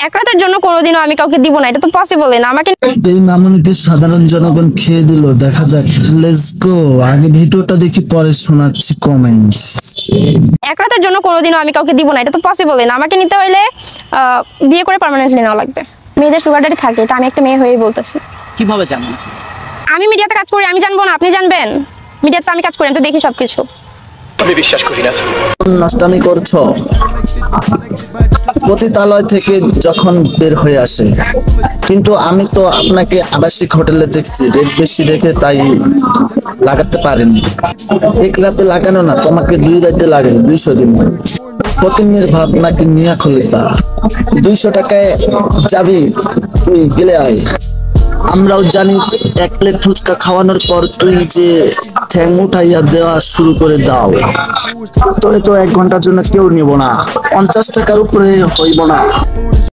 এক রাতের জন্য কোনোদিনও আমি কাউকে দিব না, এটা তো পসিবলই না। আমাকে এই মামুনিকে সাধারণ জনগণ খেয়ে দিল, দেখা যাক। লেটস গো, আগে ভিডিওটা দেখি পরে শোনাচ্ছি কমেন্টস। এক রাতের জন্য কোনোদিনও আমি কাউকে দিব না, এটা তো পসিবলই না। আমাকে নিতে হইলে বিয়ে করে পার্মানেন্টলি নেওয়া লাগবে। মেয়েদের সুগার ড্যাডি থাকে, এটা আমি একটা মেয়ে হয়েই বলতেছি। কিভাবে জানেন? আমি মিডিয়াতে কাজ করি, আমি জানবো না? আপনি জানবেন? মিডিয়াতে আমি কাজ করি, আমি তো দেখি সবকিছু। আমি বিশ্বাস করি না। নষ্টামি করছো। পতিতালয় থেকে যখন বের হয়ে আসে, কিন্তু আমি তো আপনাকে আবাসিক হোটেলে দেখছি, রেট বেশি দেখে তাই লাগাতে পারিনি। এক রাতে লাগানো না, তোমাকে 2 রাতে লাগে, 200 দিন। ফকিন্নির ভাব নাকি মিয়া খলিফা। 200 টাকায় যাবি, তুই গেলে আয়। আমরাও জানি 1 প্লেট ফুচকা খাওয়ানোর পর তুই যে ঠ্যাং উঠাইয়া দেওয়া শুরু করে দাও। তোরে তো 1 ঘন্টার জন্য কেউ নিব না, 50 টাকার উপরে হইব না।